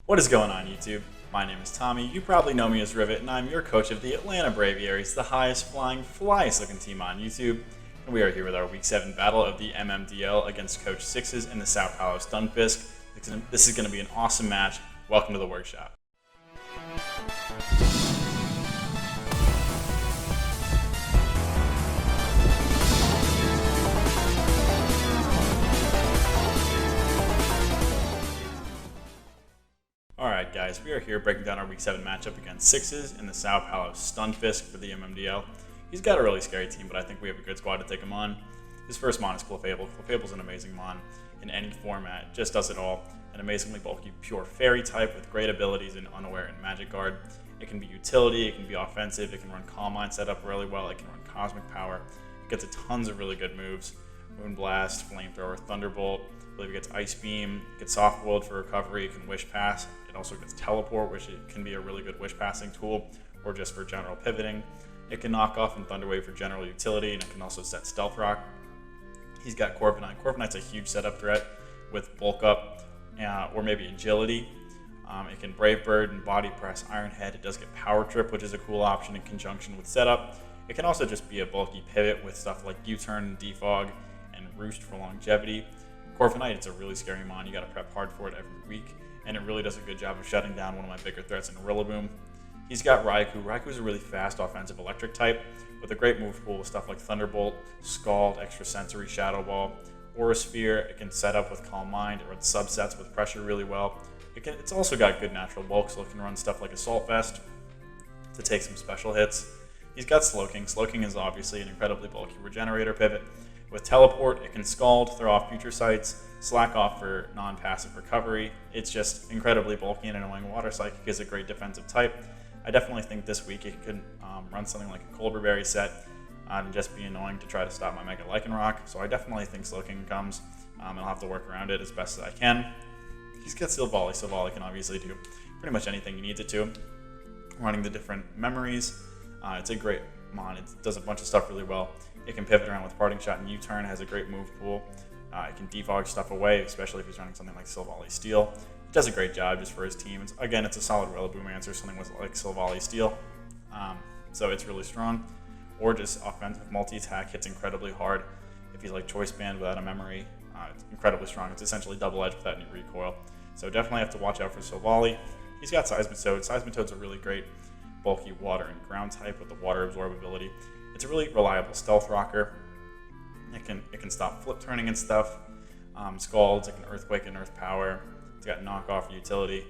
What is going on, YouTube? My name is Tommy. You probably know me as Rivet, and I'm your coach of the Atlanta Braviaries, the highest flying, flyest looking team on YouTube. And we are here with our Week 7 battle of the MMDL against Coach 6's in the Sao Paulo Stunfisk. This is going to be an awesome match. Welcome to the workshop. Alright guys, we are here breaking down our Week 7 matchup against 6's in the Sao Paulo Stunfisk for the MMDL. He's got a really scary team, but I think we have a good squad to take him on. His first mon is Clefable. Clefable's an amazing mon in any format, just does it all. An amazingly bulky pure fairy type with great abilities in Unaware and Magic Guard. It can be utility, it can be offensive, it can run Calm Mind set up really well, it can run Cosmic Power. It gets tons of really good moves. Moonblast, Flamethrower, Thunderbolt. I believe it gets Ice Beam, it gets Soft Boiled for recovery, it can Wish Pass. It also gets Teleport, which it can be a really good Wish Passing tool, or just for general pivoting. It can knock off and Thunder Wave for general utility, and it can also set Stealth Rock. He's got Corviknight. Corviknight's a huge setup threat with Bulk Up or maybe Agility. It can Brave Bird and Body Press Iron Head. It does get Power Trip, which is a cool option in conjunction with setup. It can also just be a bulky pivot with stuff like U-Turn, Defog, and Roost for longevity. Corviknight, it's a really scary mon. You got to prep hard for it every week, and it really does a good job of shutting down one of my bigger threats in Rillaboom. He's got Raikou. Raiku's a really fast offensive electric type with a great move pool with stuff like Thunderbolt, Scald, Extra Sensory, Shadow Ball, Aura Sphere. It can set up with Calm Mind or subsets with pressure really well. It's also got good natural bulk, so it can run stuff like Assault Vest to take some special hits. He's got Slowking. Slowking is obviously an incredibly bulky regenerator pivot. With Teleport, it can Scald, throw off Future Sights, Slack off for non-passive recovery. It's just incredibly bulky and annoying. Water Psychic is a great defensive type. I definitely think this week it could run something like a Colberberry set and just be annoying to try to stop my Mega Lycanroc. So I definitely think Slowking comes, and I'll have to work around it as best as I can. He's got Steel Volley, so Volley can obviously do pretty much anything he needs it to. Running the different memories, it's a great mon. It does a bunch of stuff really well. It can pivot around with Parting Shot and U-Turn, has a great move pool. It can defog stuff away, especially if he's running something like Silvally Steel. It does a great job just for his team. Again, it's a solid Rillaboom answer, something with like Silvally Steel. So it's really strong. Or just offensive multi-attack, hits incredibly hard. If he's like Choice Band without a memory, it's incredibly strong. It's essentially double edge without any recoil. So definitely have to watch out for Silvally. He's got Seismitoad. Seismitoad's a really great bulky water and ground type with the water absorb ability. It's a really reliable stealth rocker. It can stop flip turning and stuff. Scalds, it can Earthquake and Earth Power. It's got knockoff utility.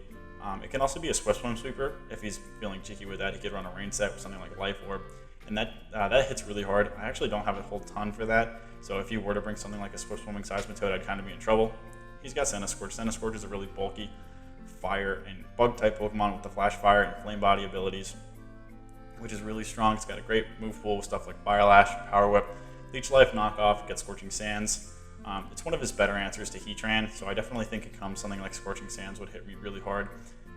It can also be a Swift Swim Sweeper. If he's feeling cheeky with that, he could run a rain set with something like Life Orb. And that hits really hard. I actually don't have a whole ton for that. So if you were to bring something like a Swift Swimming Seismitoad, I'd kind of be in trouble. He's got Centiskorch. Centiskorch is a really bulky fire and bug type Pokemon with the Flash Fire and Flame Body abilities, which is really strong. It's got a great move pool with stuff like Fire Lash, Power Whip, Leech Life, Knockoff, gets Scorching Sands. It's one of his better answers to Heatran, so I definitely think it comes something like Scorching Sands would hit me really hard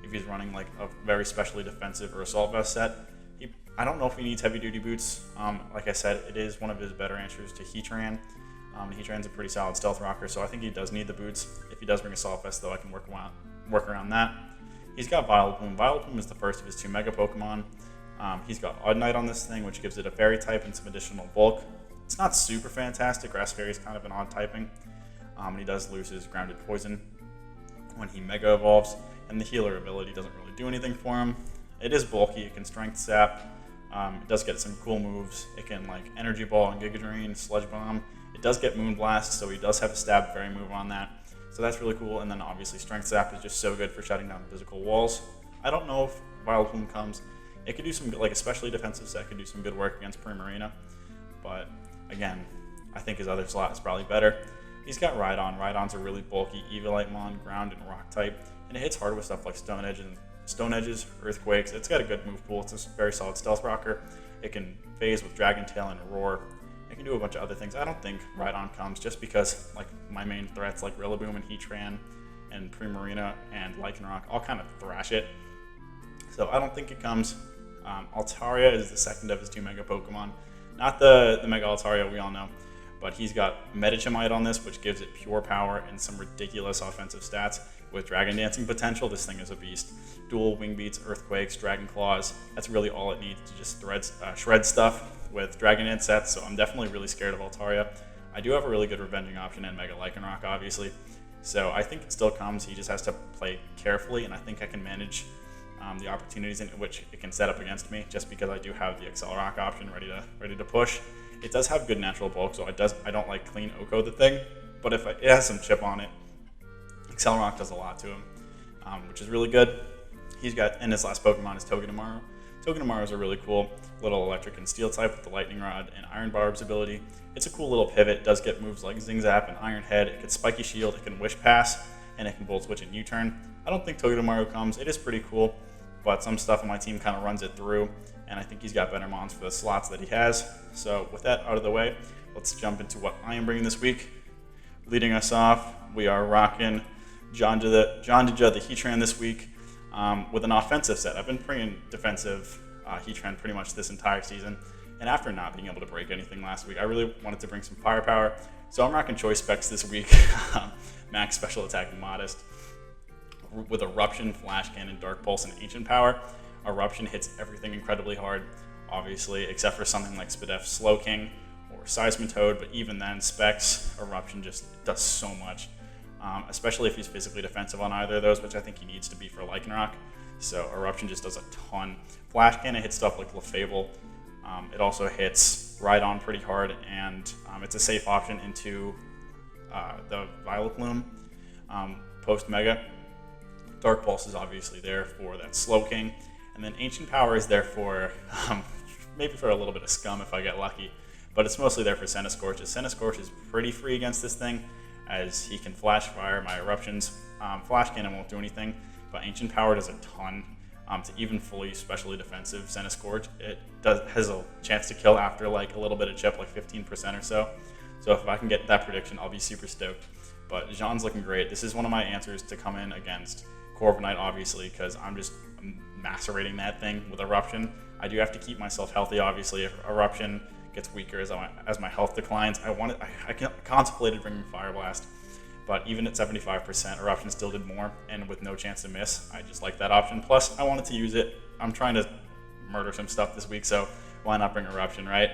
if he's running like a very specially defensive or Assault Vest set. I don't know if he needs Heavy Duty Boots. Like I said, it is one of his better answers to Heatran. Heatran's a pretty solid stealth rocker, so I think he does need the boots. If he does bring Assault Vest, though, I can work around that. He's got Vileplume. Vileplume is the first of his 2 Mega Pokemon. He's got Oddnight on this thing, which gives it a Fairy type and some additional bulk. It's not super fantastic. Grass Fairy is kind of an odd typing. And he does lose his Grounded Poison when he Mega Evolves, and the Healer ability doesn't really do anything for him. It is bulky. It can Strength Sap. It does get some cool moves. It can like Energy Ball and Giga Drain, Sludge Bomb. It does get Moonblast, so he does have a Stab Fairy move on that. So that's really cool. And then obviously Strength Sap is just so good for shutting down physical walls. I don't know if Vileplume comes. It could do some, like especially defensive set, could do some good work against Primarina. But again, I think his other slot is probably better. He's got Rhydon. Rhydon's a really bulky Eviolite mon, ground and rock type, and it hits hard with stuff like Stone Edges, Earthquakes. It's got a good move pool. It's a very solid stealth rocker. It can phase with Dragon Tail and Roar. It can do a bunch of other things. I don't think Rhydon comes just because like my main threats like Rillaboom and Heatran and Primarina and Lycanroc all kind of thrash it. So I don't think it comes. Altaria is the second of his 2 Mega Pokemon. Not the Mega Altaria we all know, but he's got Medichamite on this, which gives it pure power and some ridiculous offensive stats. With Dragon Dancing potential, this thing is a beast. Dual Wing Beats, Earthquakes, Dragon Claws, that's really all it needs to just shred stuff with Dragon Dance sets, so I'm definitely really scared of Altaria. I do have a really good Revenging option in Mega Lycanroc, obviously, so I think it still comes. He just has to play carefully, and I think I can manage the opportunities in which it can set up against me, just because I do have the Accelerock option ready to push. It does have good natural bulk, so I don't like clean Oko the thing, but if it has some chip on it, Accelerock does a lot to him, which is really good. He's got, and his last Pokemon is Togedemaru. Togedemaru is a really cool little electric and steel type with the Lightning Rod and Iron Barb's ability. It's a cool little pivot. It does get moves like Zing Zap and Iron Head. It can Spiky Shield, it can Wish Pass, and it can Volt Switch in U-turn. I don't think Togedemaru comes. It is pretty cool, but some stuff on my team kind of runs it through, and I think he's got better mons for the slots that he has. So with that out of the way, let's jump into what I am bringing this week. Leading us off, we are rocking Jonja the Heatran this week with an offensive set. I've been bringing defensive Heatran pretty much this entire season, and after not being able to break anything last week, I really wanted to bring some firepower. So I'm rocking choice specs this week. Max special attack and modest with Eruption, Flash Cannon, Dark Pulse, and Ancient Power. Eruption hits everything incredibly hard, obviously, except for something like Spadef Slowking or Seismitoad, but even then, specs, Eruption just does so much. Especially if he's physically defensive on either of those, which I think he needs to be for Lycanroc. So Eruption just does a ton. Flash Cannon hits stuff like Clefable. It also hits Rhydon pretty hard, and it's a safe option into the Violet Plume post-Mega. Dark Pulse is obviously there for that Slowking, and then Ancient Power is there for maybe for a little bit of scum if I get lucky, but it's mostly there for Centiskorch. Centiskorch is pretty free against this thing, as he can Flash Fire my Eruptions. Flash Cannon won't do anything, but Ancient Power does a ton. To even fully specially defensive Centiskorch, it has a chance to kill after like a little bit of chip, like 15% or so. So if I can get that prediction, I'll be super stoked. But Jean's looking great. This is one of my answers to come in against Corviknight, obviously, because I'm just macerating that thing with Eruption. I do have to keep myself healthy, obviously. If Eruption gets weaker as my health declines, I contemplated bringing Fire Blast, but even at 75%, Eruption still did more, and with no chance to miss, I just like that option. Plus, I wanted to use it. I'm trying to murder some stuff this week, so why not bring Eruption, right?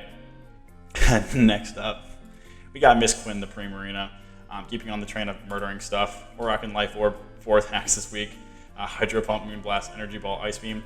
Next up, we got Miss Quinn, the Primarina. Keeping on the train of murdering stuff, we're rocking Life Orb, 4th hacks this week. Hydro Pump, Moonblast, Energy Ball, Ice Beam.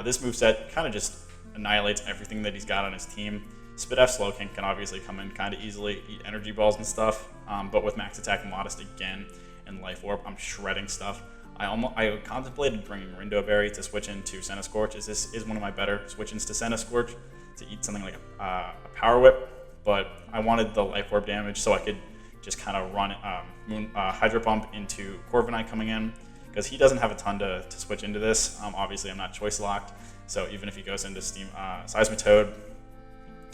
This moveset kind of just annihilates everything that he's got on his team. Spadef Slowking can obviously come in kind of easily, eat Energy Balls and stuff, but with Max Attack and Modest again and Life Orb, I'm shredding stuff. I contemplated bringing Rindo Berry to switch into Centiskorch, as this is one of my better switch-ins to Centiskorch, to eat something like a Power Whip, but I wanted the Life Orb damage so I could just kind of run Hydro Pump into Corviknight coming in, because he doesn't have a ton to switch into this. Obviously, I'm not choice locked, so even if he goes into Seismitoad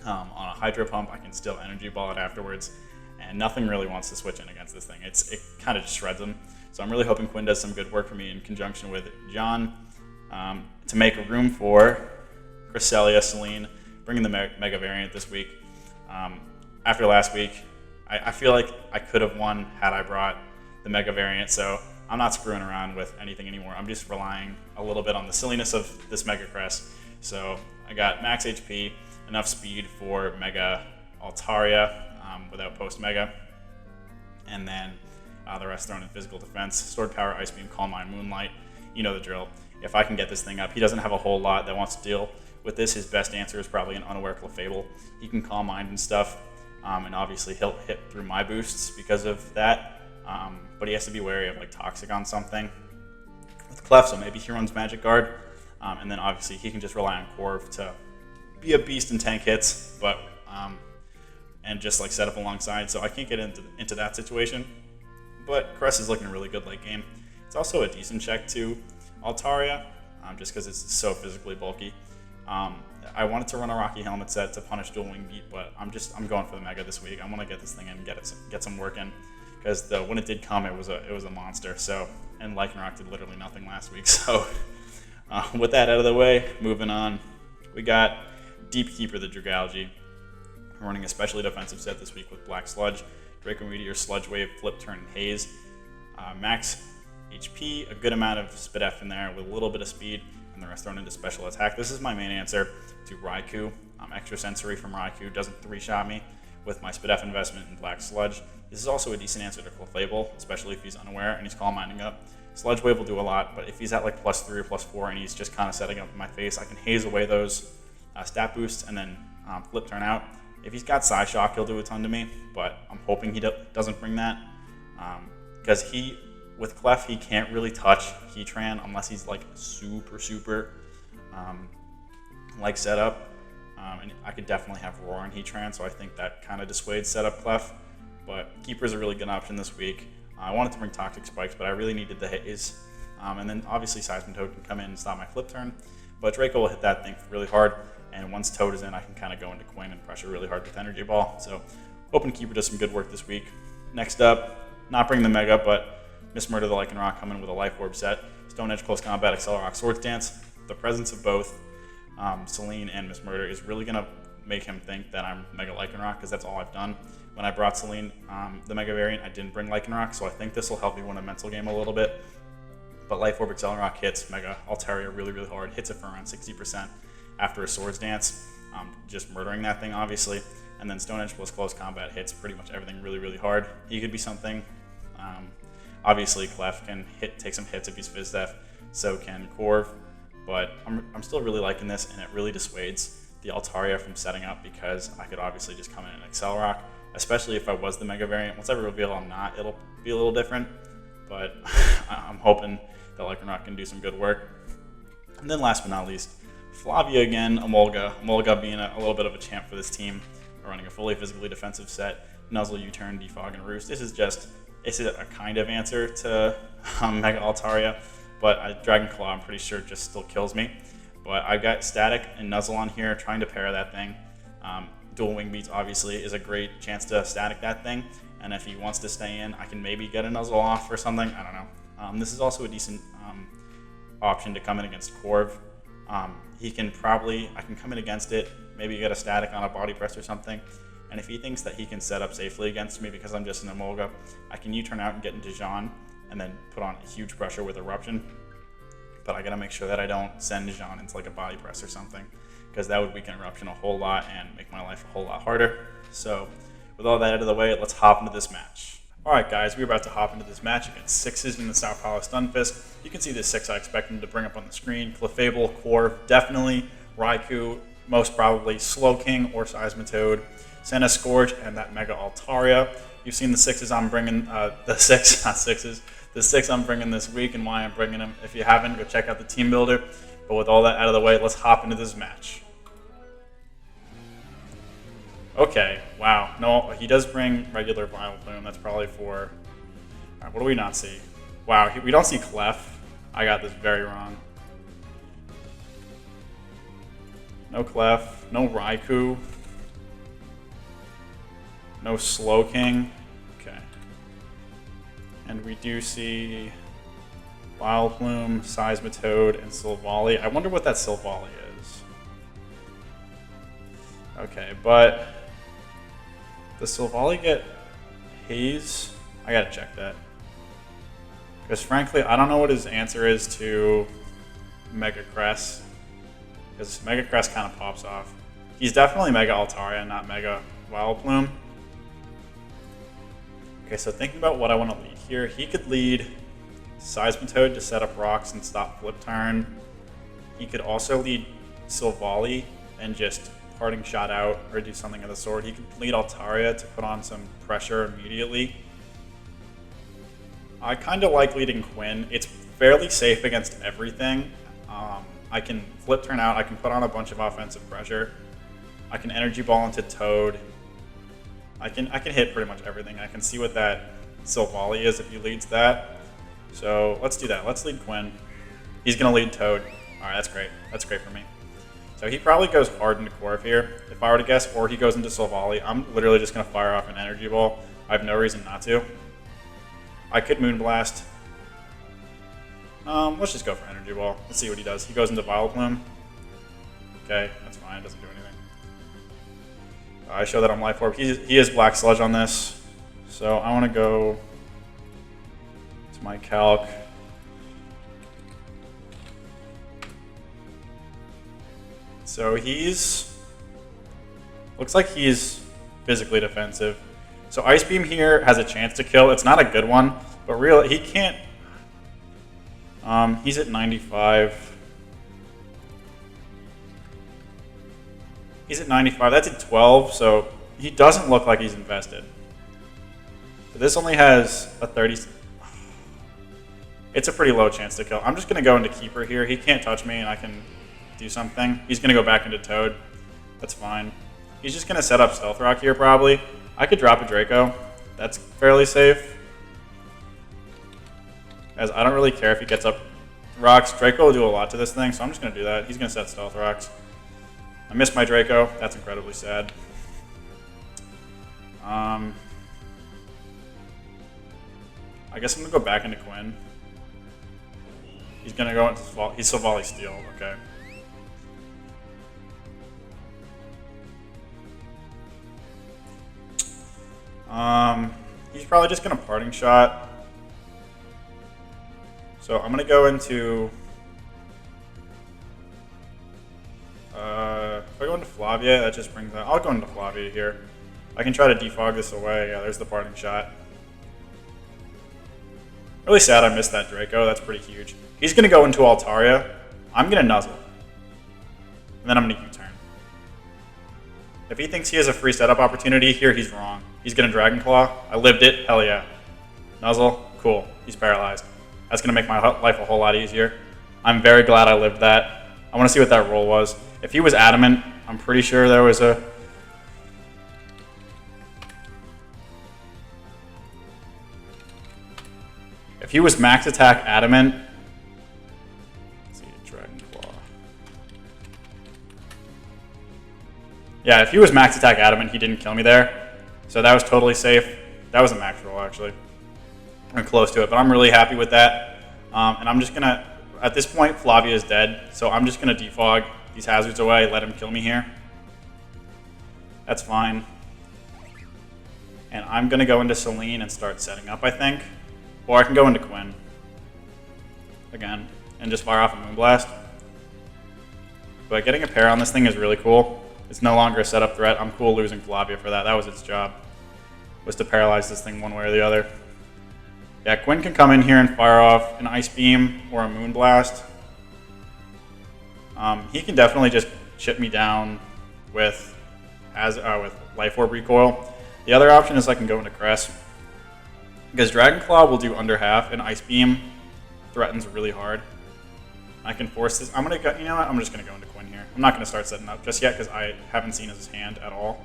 on a Hydro Pump, I can still Energy Ball it afterwards, and nothing really wants to switch in against this thing. It kind of just shreds him. So I'm really hoping Quinn does some good work for me in conjunction with John to make room for Cresselia, Celine, bringing the Mega Variant this week. After last week, I feel like I could have won had I brought the Mega Variant, so I'm not screwing around with anything anymore. I'm just relying a little bit on the silliness of this Mega Crest. So I got max HP, enough speed for Mega Altaria without post-Mega, and then the rest thrown in physical defense. Stored Power, Ice Beam, Calm Mind, Moonlight. You know the drill. If I can get this thing up, he doesn't have a whole lot that wants to deal with this. His best answer is probably an Unaware Clefable. He can Calm Mind and stuff, and obviously he'll hit through my boosts because of that, but he has to be wary of like Toxic on something with Clef, so maybe he runs Magic Guard, and then obviously he can just rely on Corv to be a beast in tank hits, but and just like set up alongside, so I can't get into that situation. But Crest is looking really good late game. It's also a decent check to Altaria, just because it's so physically bulky. I wanted to run a Rocky Helmet set to punish Dual Wing Beat, but I'm going for the Mega this week. I want to get this thing in, get some work in, because when it did come, it was a monster. So, and Lycanroc did literally nothing last week. So, with that out of the way, moving on, we got Deep Keeper the Dragalge. I'm running a specially defensive set this week with Black Sludge, Draco Meteor, Sludge Wave, Flip Turn, and Haze. Max HP, a good amount of Spit F in there with a little bit of speed, and the rest thrown into special attack. This is my main answer to Raikou. Extra Sensory from Raikou doesn't 3-shot me with my Spit F investment in Black Sludge. This is also a decent answer to Clefable, especially if he's unaware and he's Calm Minding up. Sludge Wave will do a lot, but if he's at like +3 or +4 and he's just kind of setting up in my face, I can haze away those stat boosts and then Flip Turn out. If he's got Psy Shock, he'll do a ton to me, but I'm hoping he doesn't bring that. Because with Clef, he can't really touch Heatran unless he's like super like setup. And I could definitely have Roar on Heatran, so I think that kind of dissuades setup Clef. But Keeper's a really good option this week. I wanted to bring Toxic Spikes, but I really needed the Haze. And then obviously Seismitoad can come in and stop my Flip Turn. But Draco will hit that thing really hard, and once Toad is in, I can kind of go into Quinn and pressure really hard with Energy Ball. So hoping Keeper does some good work this week. Next up, not bring the Mega, but Miss Murder the Lycanroc coming with a Life Orb set. Stone Edge, Close Combat, Accelerock, Swords Dance. The presence of both Celine and Miss Murder is really going to make him think that I'm Mega Lycanroc, because that's all I've done. When I brought Celine, the Mega variant, I didn't bring Lycanroc, so I think this will help me win a mental game a little bit. But Life Orb Accelerock hits Mega Altaria really hard, hits it for around 60% after a Swords Dance, just murdering that thing, obviously. And then Stone Edge plus Close Combat hits pretty much everything really hard. He could be something. Obviously, Clef can take some hits if he's Fizz Def, so can Corv. But I'm still really liking this, and it really dissuades the Altaria from setting up, because I could obviously just come in and Accelerock, especially if I was the Mega variant. Once I reveal I'm not, it'll be a little different. But I'm hoping that Lycanroc can do some good work. And then last but not least, Flavia again, Emolga. Emolga being a little bit of a champ for this team. We're running a fully physically defensive set. Nuzzle, U-Turn, Defog, and Roost. This is a kind of answer to Mega Altaria, but Dragon Claw, I'm pretty sure, just still kills me. But I've got Static and Nuzzle on here, trying to pair that thing. Dual Wing Beats, obviously, is a great chance to Static that thing. And if he wants to stay in, I can maybe get a Nuzzle off or something. I don't know. This is also a decent option to come in against Corv. I can come in against it, maybe get a Static on a Body Press or something. And if he thinks that he can set up safely against me because I'm just an Emolga, I can U-turn out and get into Jean and then put on huge pressure with Eruption. But I gotta make sure that I don't send Jean into like a Body Press or something, because that would weaken Eruption a whole lot and make my life a whole lot harder. So with all that out of the way, let's hop into this match. Alright guys, we're about to hop into this match against sixes in the Sao Paulo Stunfisk. You can see the six I expect him to bring up on the screen. Clefable, Corv, definitely. Raikou, most probably. Slowking or Seismitoad. Santa Scourge, and that Mega Altaria. You've seen the sixes I'm bringing, the six I'm bringing this week and why I'm bringing them. If you haven't, go check out the Teambuilder. But with all that out of the way, let's hop into this match. Okay, wow. No, he does bring regular Vileplume. That's probably for... Alright, what do we not see? Wow, we don't see Clef. I got this very wrong. No Clef, no Raikou. No Slowking. Okay. And we do see Vileplume, Seismitoad, and Silvally. I wonder what that Silvally is. Okay, but does Silvally get Haze? I gotta check that. Because frankly, I don't know what his answer is to Mega Crest. Because Mega Crest kind of pops off. He's definitely Mega Altaria, not Mega Vileplume. Okay, so thinking about what I want to lead here, he could lead Seismitoad to set up rocks and stop Flip Turn. He could also lead Silvally and just Parting Shot out or do something of the sort. He could lead Altaria to put on some pressure immediately. I kind of like leading Quinn. It's fairly safe against everything. I can Flip Turn out, I can put on a bunch of offensive pressure. I can Energy Ball into Toad. I can hit pretty much everything. I can see what that Silvally is if he leads that. So let's do that. Let's lead Quinn. He's going to lead Toad. All right, that's great. That's great for me. So he probably goes hard into Corv here, if I were to guess, or he goes into Silvally. I'm literally just going to fire off an Energy Ball. I have no reason not to. I could Moonblast. Let's just go for Energy Ball. Let's see what he does. He goes into Vileplume. Okay, that's fine. It doesn't do anything. I show that I'm Life Orb. He is Black Sludge on this. So I want to go to my calc. So looks like he's physically defensive. So Ice Beam here has a chance to kill. It's not a good one, but really he can't. He's at 95. He's at 95. That's at 12. So he doesn't look like he's invested. So this only has a 30. It's a pretty low chance to kill. I'm just gonna go into Keeper here. He can't touch me, and I can do something. He's gonna go back into Toad. That's fine. He's just gonna set up Stealth Rock here probably. I could drop a Draco. That's fairly safe. As I don't really care if he gets up rocks. Draco will do a lot to this thing, so I'm just gonna do that. He's gonna set Stealth Rocks. I missed my Draco. That's incredibly sad. I guess I'm gonna go back into Quinn. He's gonna go into he's Silvally Steel. Okay. He's probably just gonna Parting Shot. So I'm gonna go into. If I go into Flavia, that just brings out. I'll go into Flavia here. I can try to defog this away. Yeah, there's the Parting Shot. Really sad I missed that Draco. That's pretty huge. He's gonna go into Altaria. I'm gonna Nuzzle. And then I'm gonna U-turn. If he thinks he has a free setup opportunity here, he's wrong. He's gonna Dragon Claw. I lived it. Hell yeah. Nuzzle. Cool. He's paralyzed. That's gonna make my life a whole lot easier. I'm very glad I lived that. I want to see what that roll was. If he was Adamant, I'm pretty sure there was a. If he was Max Attack Adamant. Let's see, Dragon Claw. Yeah, if he was Max Attack Adamant, he didn't kill me there. So that was totally safe. That was a max roll, actually. I'm close to it, but I'm really happy with that. And I'm just going to, at this point, Flavia is dead. So I'm just going to defog these hazards away, let him kill me here. That's fine. And I'm going to go into Celine and start setting up, I think. Or I can go into Quinn. Again. And just fire off a Moonblast. But getting a pair on this thing is really cool. It's no longer a setup threat. I'm cool losing Flavia for that. That was its job. Was to paralyze this thing one way or the other. Yeah, Quinn can come in here and fire off an Ice Beam or a Moonblast. He can definitely just chip me down with Life Orb Recoil. The other option is I can go into Crest. Because Dragon Claw will do under half, and Ice Beam threatens really hard. I can force this. I'm gonna go. You know what? I'm just gonna go into Quinn here. I'm not gonna start setting up just yet because I haven't seen his hand at all.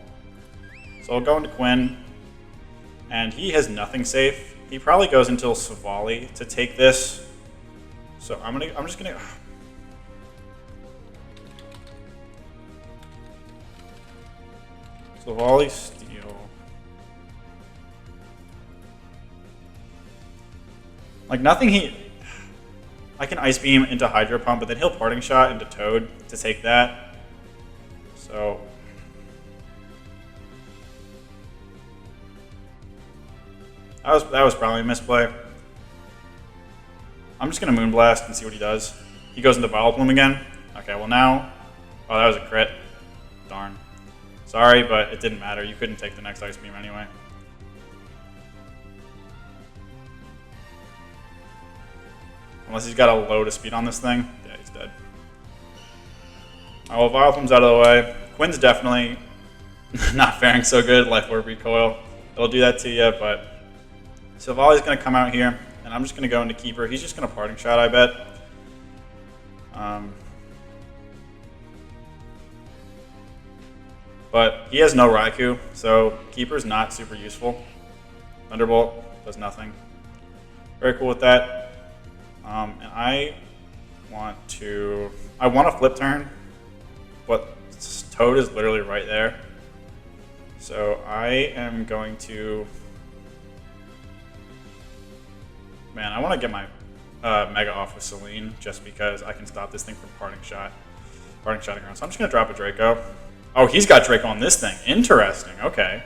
So I'll go into Quinn, and he has nothing safe. He probably goes until Silvally to take this. So I'm just gonna. Silvally Steel. Like nothing I can Ice Beam into Hydro Pump, but then he'll Parting Shot into Toad to take that. So that was probably a misplay. I'm just gonna Moonblast and see what he does. He goes into Vile Plume again. Okay, well now, oh that was a crit. Darn. Sorry, but it didn't matter. You couldn't take the next Ice Beam anyway. Unless he's got a load of speed on this thing. Yeah, he's dead. Well, Vile Plume's out of the way. Quinn's definitely not faring so good. Life Orb Recoil. It'll do that to you, but Silvally's going to come out here, and I'm just going to go into Keeper. He's just going to Parting Shot, I bet. But he has no Raikou, so Keeper's not super useful. Thunderbolt does nothing. Very cool with that. And I want a flip turn, but Toad is literally right there. So I am going to, man, I want to get my Mega off with Celine just because I can stop this thing from Parting Shotting around. So I'm just going to drop a Draco. Oh, he's got Draco on this thing. Interesting. Okay.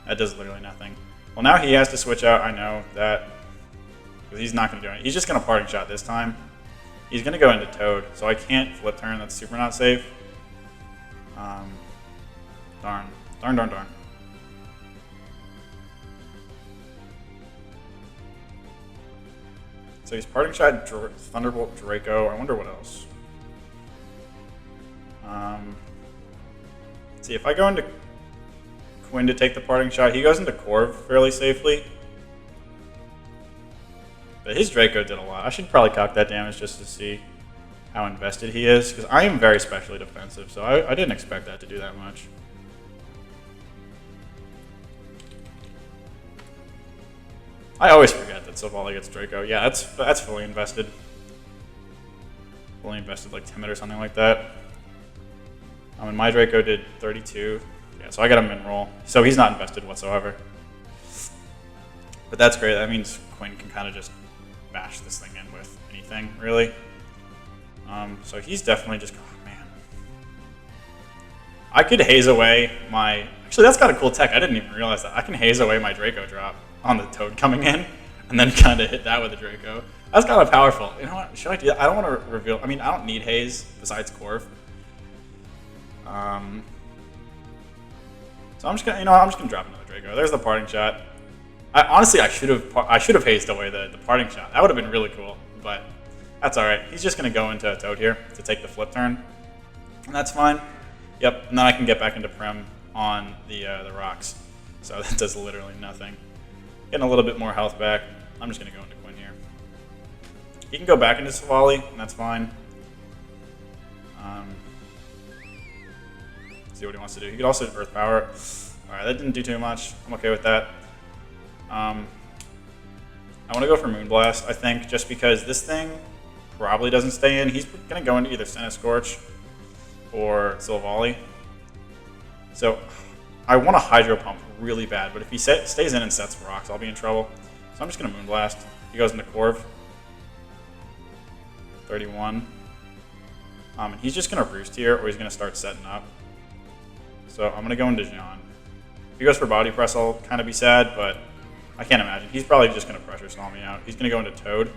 That does literally nothing. Well, now he has to switch out. I know that. Because he's not going to do it. He's just going to parting shot this time. He's going to go into Toad. So I can't flip turn. That's super not safe. Darn. Darn, darn, darn. So he's parting shot Thunderbolt Draco. I wonder what else. See, if I go into Quinn to take the parting shot, he goes into Corv fairly safely. But his Draco did a lot. I should probably calc that damage just to see how invested he is, because I am very specially defensive, so I didn't expect that to do that much. I always forget that Silvally gets Draco. Yeah, that's fully invested. Fully invested like Timid or something like that. And my Draco did 32. Yeah, so I got a min roll. So he's not invested whatsoever. But that's great. That means Quinn can kind of just bash this thing in with anything, really. So he's definitely just... Oh, man. I could haze away my... Actually, that's got a cool tech. I didn't even realize that. I can haze away my Draco drop on the Toad coming in, and then kind of hit that with a Draco. That's kind of powerful. You know what? Should I do that? I don't want to reveal... I mean, I don't need haze besides Corv. So I'm just gonna, I'm just gonna drop another Draco. There's the parting shot. Honestly, I should have hazed away the parting shot. That would have been really cool, but that's all right. He's just gonna go into Toad here to take the flip turn, and that's fine. Yep, and then I can get back into Prim on the rocks. So that does literally nothing. Getting a little bit more health back. I'm just gonna go into Quinn here. He can go back into Silvally, and that's fine. See what he wants to do. He could also Earth Power. Alright, that didn't do too much. I'm okay with that. I want to go for Moonblast, I think, just because this thing probably doesn't stay in. He's going to go into either Scorch or Silvally. So I want to Hydro Pump really bad, but if he stays in and sets rocks, I'll be in trouble. So I'm just going to Moonblast. He goes into Corv. 31. And he's just going to Roost here, or he's going to start setting up. So I'm going to go into Jean. If he goes for Body Press, I'll kind of be sad, but I can't imagine. He's probably just going to Pressure Stall me out. He's going to go into Toad.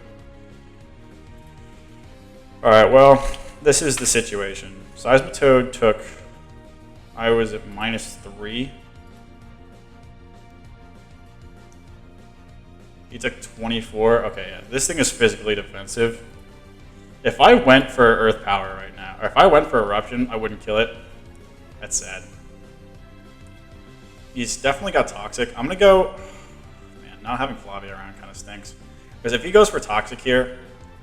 Alright, well, this is the situation. Seismitoad took... I was at -3. He took 24. Okay, yeah. This thing is physically defensive. If I went for Earth Power right now, or if I went for Eruption, I wouldn't kill it. That's sad. He's definitely got Toxic. I'm going to go... Man, not having Flavia around kind of stinks. Because if he goes for Toxic here,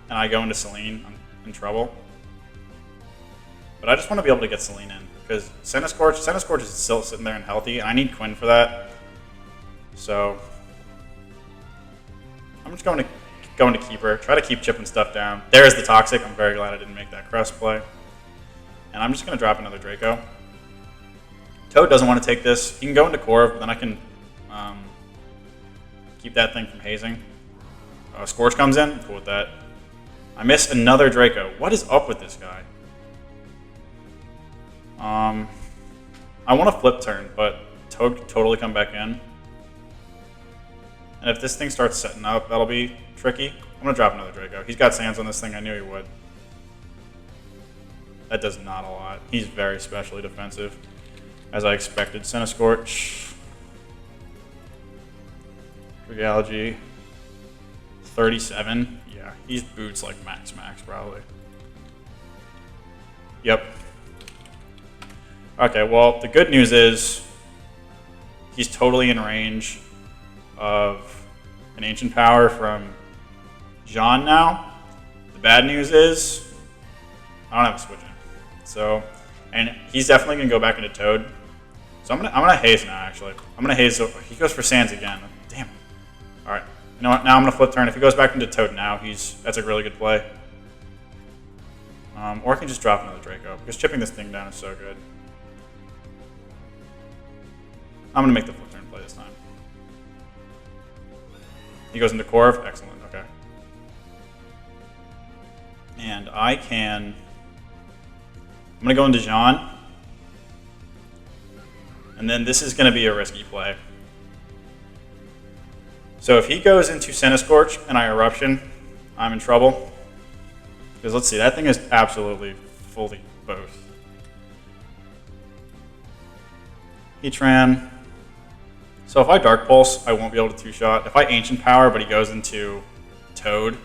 and I go into Celine, I'm in trouble. But I just want to be able to get Celine in. Because Scorch is still sitting there and healthy, and I need Quinn for that. So... I'm just going to Keeper. Try to keep chipping stuff down. There's the Toxic. I'm very glad I didn't make that Crest play. And I'm just going to drop another Draco. Toad doesn't want to take this. He can go into Corv, but then I can keep that thing from hazing. Scorch comes in. I'm cool with that. I missed another Draco. What is up with this guy? I want to flip turn, but Toad could totally come back in. And if this thing starts setting up, that'll be tricky. I'm going to drop another Draco. He's got Sands on this thing. I knew he would. That does not a lot. He's very specially defensive, as I expected. Scorch. Regalgy. 37. Yeah, he's boots like max probably. Yep. Okay, well, the good news is he's totally in range of an Ancient Power from Jean now. The bad news is I don't have a switch in. So, and he's definitely gonna go back into Toad. So I'm gonna haze now. Actually, I'm gonna haze. He goes for Sands again. Damn. All right. You know what? Now I'm gonna flip turn. If he goes back into Toad now, that's a really good play. Or I can just drop another Draco because chipping this thing down is so good. I'm gonna make the flip turn play this time. He goes into Corv. Excellent. Okay. And I can... I'm going to go into Jean. And then this is going to be a risky play. So if he goes into Centiskorch and I Eruption, I'm in trouble. Because let's see, that thing is absolutely fully both. Heatran. So if I Dark Pulse, I won't be able to two-shot. If I Ancient Power, but he goes into Toad.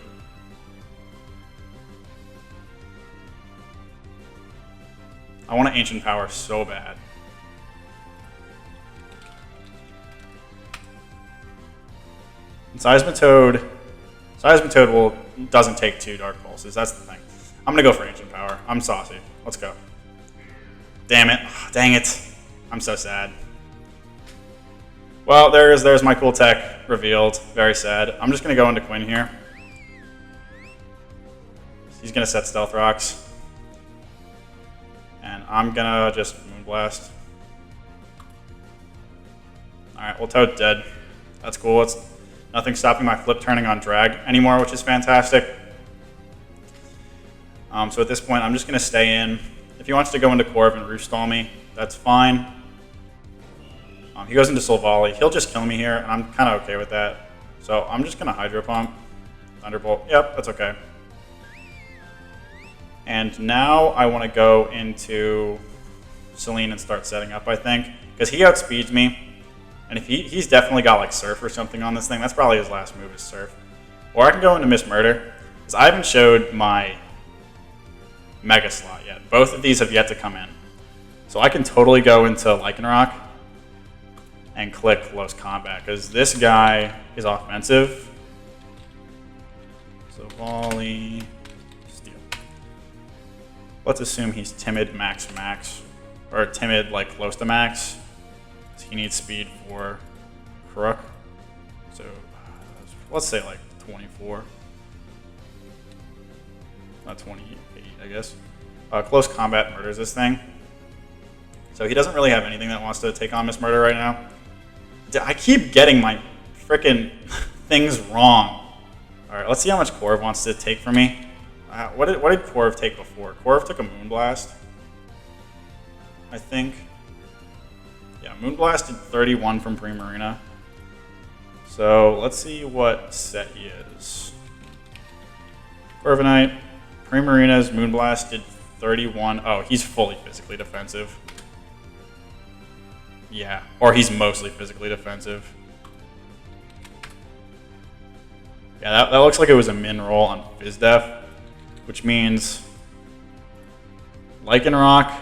I want to Ancient Power so bad. And Seismitoad doesn't take 2 Dark Pulses. That's the thing. I'm gonna go for Ancient Power. I'm saucy. Let's go. Damn it! Dang it! I'm so sad. Well, there's my cool tech revealed. Very sad. I'm just gonna go into Quinn here. He's gonna set Stealth Rocks, and I'm gonna just Moonblast. All right, well, Toad's dead. That's cool. It's nothing stopping my flip turning on Drag anymore, which is fantastic. So at this point, I'm just going to stay in. If he wants to go into Corv and Roost Stall me, that's fine. He goes into Soul Volley. He'll just kill me here, and I'm kind of okay with that. So I'm just going to Hydro Pump. Thunderbolt. Yep, that's okay. And now I want to go into Celine and start setting up, I think. Because he outspeeds me. And if he's definitely got like Surf or something on this thing. That's probably his last move is Surf. Or I can go into Miss Murder. Because I haven't showed my Mega Slot yet. Both of these have yet to come in. So I can totally go into Lycanroc and click Close Combat. Because this guy is offensive. So Volley, Steel. Let's assume he's Timid max. Or Timid like close to max. He needs speed for Crook. So let's say like 24. Not 28, I guess. Close Combat murders this thing. So he doesn't really have anything that wants to take on Miss Murder right now. I keep getting my frickin' things wrong. Alright, let's see how much Corv wants to take from me. What did Corv take before? Corv took a Moonblast, I think. Yeah, Moonblast did 31 from Primarina. So let's see what set he is. Corviknight. Primarina's Moonblast did 31. Oh, he's fully physically defensive. Yeah, or he's mostly physically defensive. Yeah, that looks like it was a min roll on Fizdef, which means Lycanroc,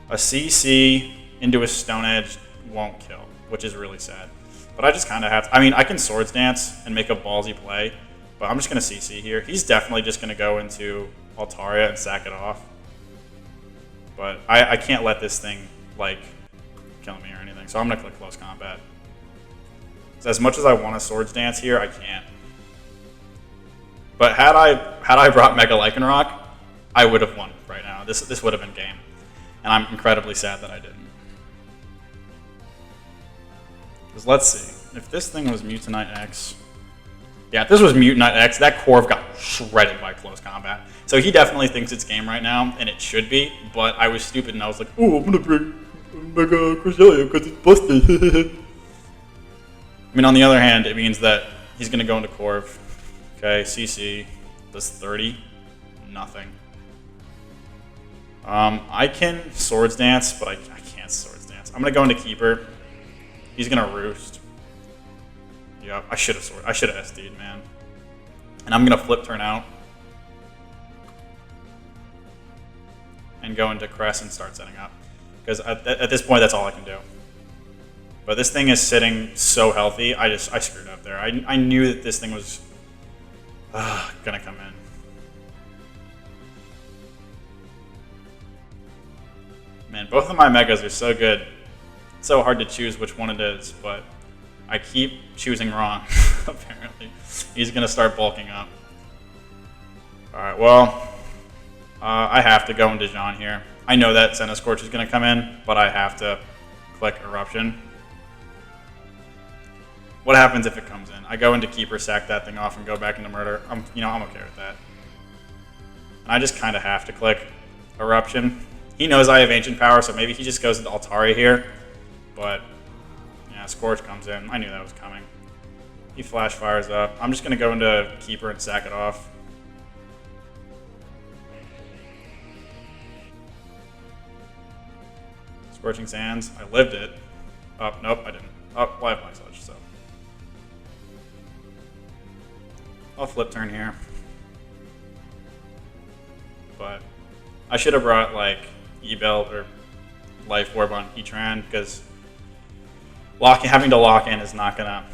a CC into a Stone Edge won't kill, which is really sad. But I just kind of have to, I mean, I can Swords Dance and make a ballsy play, but I'm just going to CC here. He's definitely just going to go into Altaria and sack it off. But I can't let this thing, like, kill me or anything, so I'm going to click Close Combat. So as much as I want a Swords Dance here, I can't. But had I brought Mega Lycanroc, I would have won right now. This would have been game. And I'm incredibly sad that I didn't. Because let's see. If this thing was Mutanite X... Yeah, if this was Mutanite X, that Corv got shredded by Close Combat. So he definitely thinks it's game right now, and it should be. But I was stupid, and I was like, ooh, I'm going to bring Mega Cresselia because it's busted. I mean, on the other hand, it means that he's going to go into Corv. Okay, CC does 30. Nothing. I can Swords Dance, but I can't Swords Dance. I'm going to go into Keeper. He's going to Roost. Yep, I should have SD'd, man. And I'm going to Flip Turn out. And go into Crest and start setting up. Because at this point, that's all I can do. But this thing is sitting so healthy, I screwed up there. I knew that this thing was going to come in. Man, both of my Megas are so good. It's so hard to choose which one it is, but I keep choosing wrong, apparently. He's going to start bulking up. Alright, well, I have to go into Jean here. I know that Centiskorch is going to come in, but I have to click Eruption. What happens if it comes in? I go into Keeper, sack that thing off, and go back into Murder. I'm okay with that. And I just kind of have to click Eruption. He knows I have Ancient Power, so maybe he just goes into Altaria here. But, yeah, Scorch comes in. I knew that was coming. He Flash Fires up. I'm just going to go into Keeper and sack it off. Scorching Sands. I lived it. Oh, nope, I didn't. Oh, well, I have Black Sludge, so. I'll flip turn here. But I should have brought, like, E-Belt or Life Orb on Heatran, because having to lock in is not gonna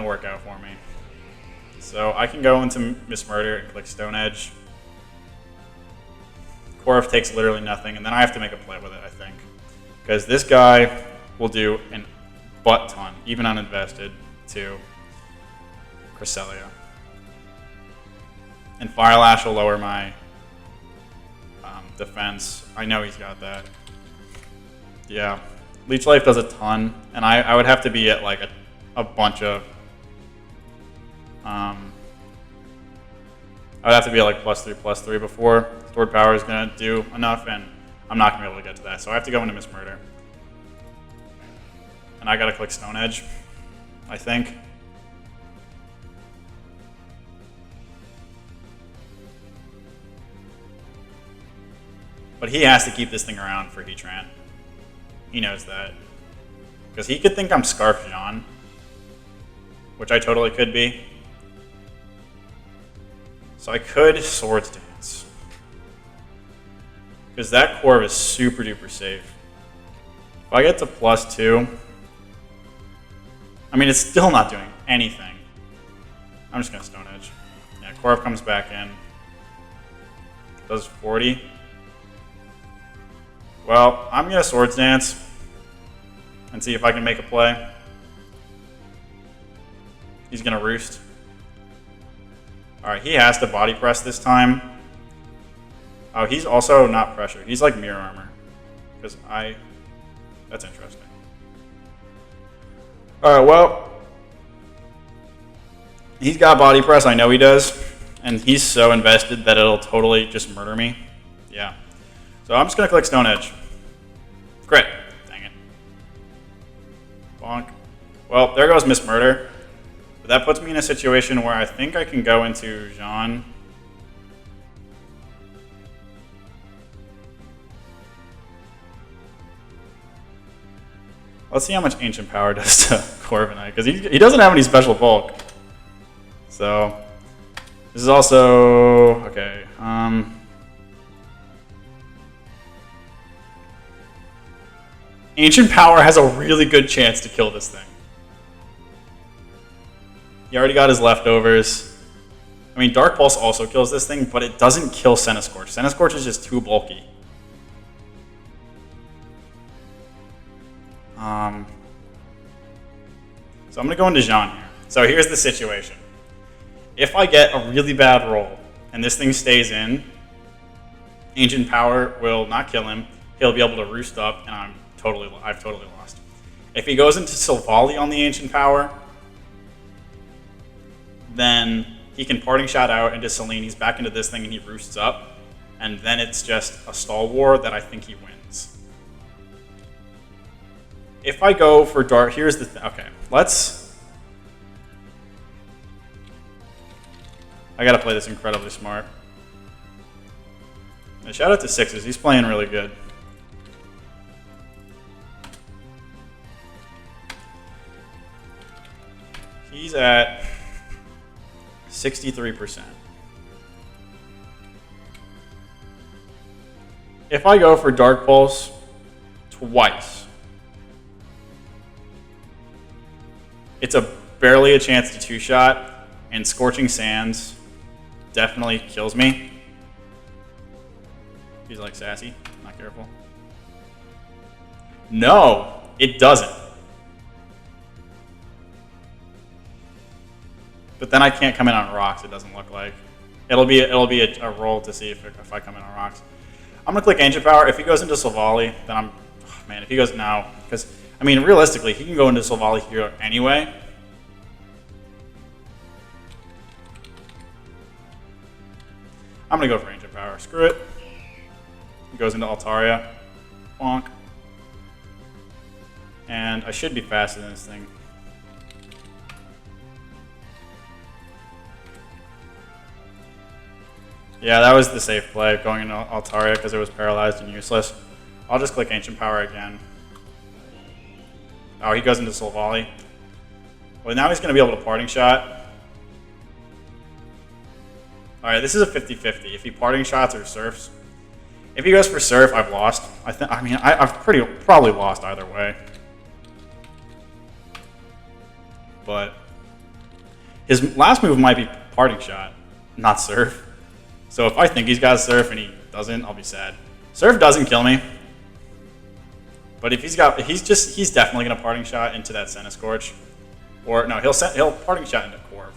work out for me. So I can go into Miss Murder and click Stone Edge. Corv takes literally nothing, and then I have to make a play with it, I think. Because this guy will do an butt ton, even uninvested, to Cresselia. And Fire Lash will lower my defense. I know he's got that. Yeah. Leech Life does a ton, and I would have to be at like a bunch of... I would have to be at like +3/+3 before Stored Power is going to do enough, and I'm not going to be able to get to that. So I have to go into Miss Murder. And I got to click Stone Edge, I think. But he has to keep this thing around for Heatran. He knows that. Because he could think I'm Scarf Jean, which I totally could be. So I could Swords Dance. Because that Corv is super duper safe. If I get to +2, I mean, it's still not doing anything. I'm just going to Stone Edge. Yeah, Corv comes back in. Does 40. Well, I'm going to Swords Dance and see if I can make a play. He's going to Roost. Alright, he has to Body Press this time. Oh, he's also not pressured. He's like Mirror Armor. Because that's interesting. Alright, well, he's got Body Press. I know he does. And he's so invested that it'll totally just murder me. Yeah. So I'm just going to click Stone Edge. Crit. Dang it. Bonk. Well, there goes Miss Murder. But that puts me in a situation where I think I can go into Jean. Let's see how much Ancient Power does to Corviknight, because he doesn't have any special bulk. So, this is also... okay. Ancient Power has a really good chance to kill this thing. He already got his leftovers. I mean, Dark Pulse also kills this thing, but it doesn't kill Centiskorch. Centiskorch is just too bulky. So I'm going to go into Jean here. So here's the situation. If I get a really bad roll, and this thing stays in, Ancient Power will not kill him. He'll be able to Roost up, and I've totally lost. If he goes into Silvally on the Ancient Power, then he can Parting Shot out into Celine. He's back into this thing, and he Roosts up. And then it's just a stall war that I think he wins. If I go for Dark, here's the thing. Okay, I gotta play this incredibly smart. And shout out to Sixes, he's playing really good. He's at 63%. If I go for Dark Pulse twice, it's barely a chance to two-shot, and Scorching Sands definitely kills me. He's like sassy, not careful. No, it doesn't. But then I can't come in on rocks, it doesn't look like. It'll be a roll to see if I come in on rocks. I'm going to click Ancient Power. If he goes into Silvally, then if he goes now, because, I mean, realistically, he can go into Silvally here anyway. I'm going to go for Ancient Power. Screw it. He goes into Altaria. Bonk. And I should be faster than this thing. Yeah, that was the safe play, going into Altaria because it was paralyzed and useless. I'll just click Ancient Power again. Oh, he goes into Soul Volley. Well, now he's going to be able to Parting Shot. Alright, this is a 50-50. If he Parting Shots or Surfs. If he goes for Surf, I've lost. I've probably lost either way. But his last move might be Parting Shot, not Surf. So if I think he's got Surf and he doesn't, I'll be sad. Surf doesn't kill me. But if he's definitely gonna Parting Shot into that Senna Scorch. Or no, he'll Parting Shot into Corv.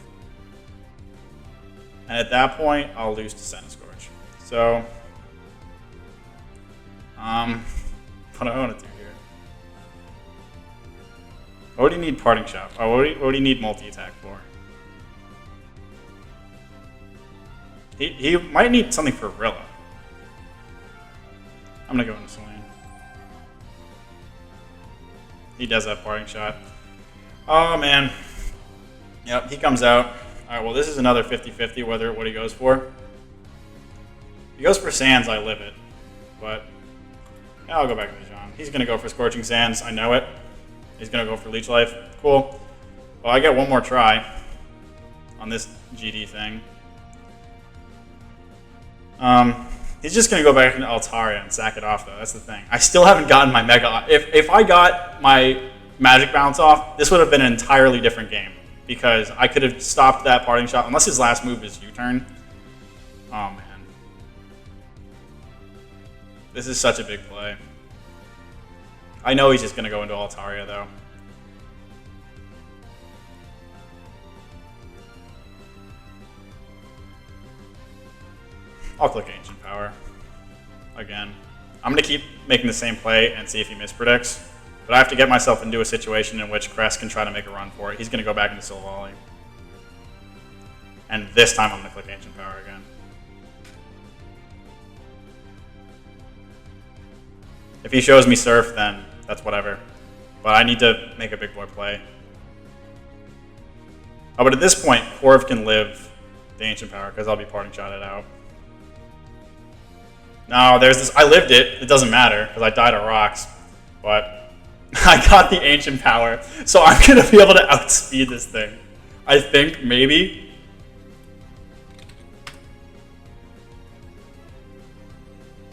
And at that point, I'll lose to Senna Scorch. So what do I want to do here? What do you need Parting Shot? Oh, what do you need multi-attack for? He might need something for Rilla. I'm gonna go into Selene. He does have Parting Shot. Oh man. Yep, he comes out. Alright, well this is another 50-50 what he goes for. If he goes for Sands, I live it. But yeah, I'll go back to John. He's gonna go for Scorching Sands, I know it. He's gonna go for Leech Life. Cool. Well, I get one more try on this GD thing. He's just gonna go back into Altaria and sack it off though. That's the thing. I still haven't gotten my Mega. If I got my Magic Bounce off, this would have been an entirely different game because I could have stopped that Parting Shot unless his last move is U-turn. Oh man, this is such a big play. I know he's just gonna go into Altaria though. I'll click Ancient Power. Again. I'm going to keep making the same play and see if he mispredicts. But I have to get myself into a situation in which Crest can try to make a run for it. He's going to go back into Soul Volley. And this time I'm going to click Ancient Power again. If he shows me Surf, then that's whatever. But I need to make a big boy play. Oh, but at this point, Corv can live the Ancient Power because I'll be Parting Shotted out. No, there's this. I lived it. It doesn't matter because I died of rocks. But I got the Ancient Power, so I'm going to be able to outspeed this thing. I think, maybe.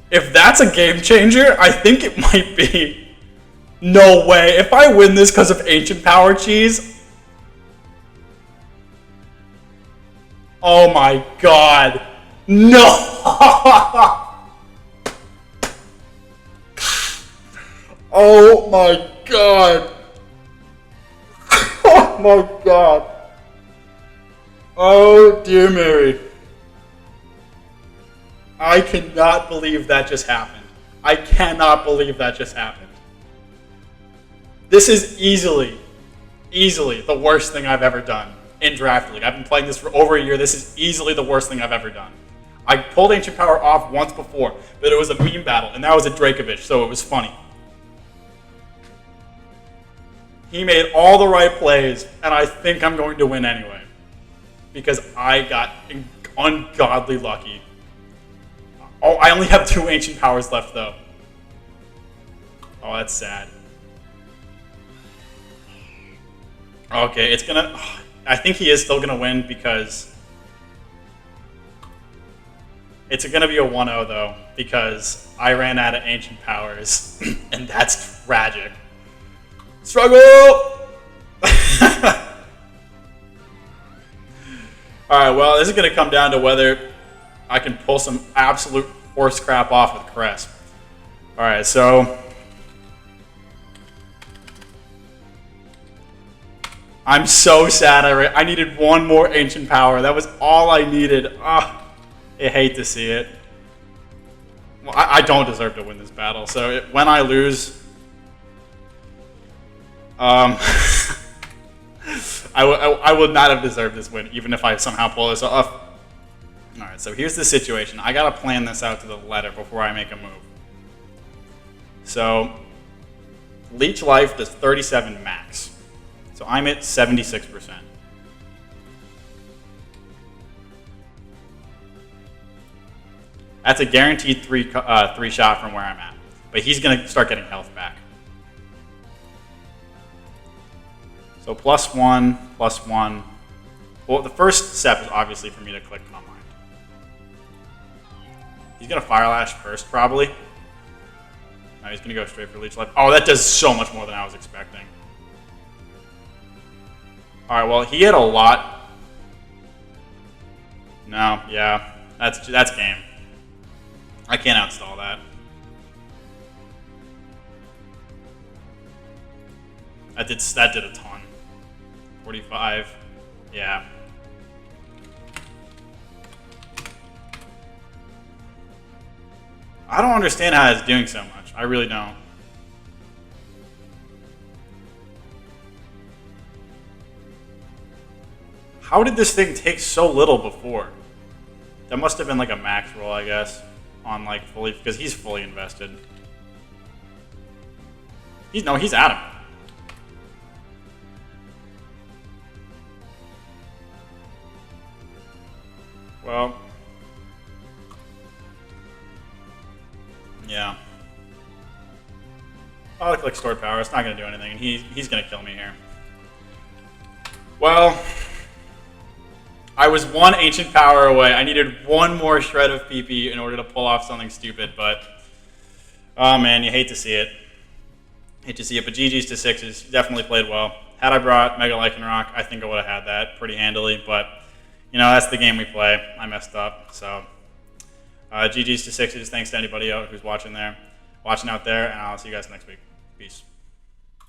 If that's a game changer, I think it might be. No way. If I win this because of Ancient Power cheese. Oh my god. No! Oh my god. Oh my god. Oh dear Mary. I cannot believe that just happened. I cannot believe that just happened. This is easily the worst thing I've ever done in Draft League. I've been playing this for over a year. This is easily the worst thing I've ever done. I pulled Ancient Power off once before, but it was a meme battle, and that was a Drakovich, so it was funny. He made all the right plays, and I think I'm going to win anyway. Because I got ungodly lucky. Oh, I only have 2 Ancient Powers left, though. Oh, that's sad. Okay, it's gonna... I think he is still gonna win because... It's gonna be a 1-0, though, because I ran out of Ancient Powers, and that's tragic. Struggle! Alright, well, this is going to come down to whether I can pull some absolute horse crap off with Crest. Alright, so... I'm so sad. I needed one more Ancient Power. That was all I needed. I hate to see it. Well, I don't deserve to win this battle, so when I lose... I would not have deserved this win, even if I somehow pull this off. Alright, so here's the situation. I gotta plan this out to the letter before I make a move. So, Leech Life does 37 max. So I'm at 76%. That's a guaranteed three shot from where I'm at. But he's gonna start getting health back. So +1, +1. Well, the first step is obviously for me to click Calm Mind. He's gonna Fire Lash first, probably. No, he's gonna go straight for Leech Life. Oh, that does so much more than I was expecting. Alright, well, he had a lot. No, yeah. That's game. I can't outstall that. That did a ton. 45. Yeah. I don't understand how it's doing so much. I really don't. How did this thing take so little before? That must have been like a max roll, I guess, on like fully, because he's fully invested. He's at him. Well, yeah. I'll click Stored Power. It's not going to do anything, and he's going to kill me here. Well, I was one Ancient Power away. I needed one more shred of PP in order to pull off something stupid, but oh man, you hate to see it. Hate to see it, but GG's to 6s. Definitely played well. Had I brought Mega Lycanroc, I think I would have had that pretty handily, but you know, that's the game we play. I messed up, so GG's to 6s. Thanks to anybody who's watching out there, and I'll see you guys next week. Peace.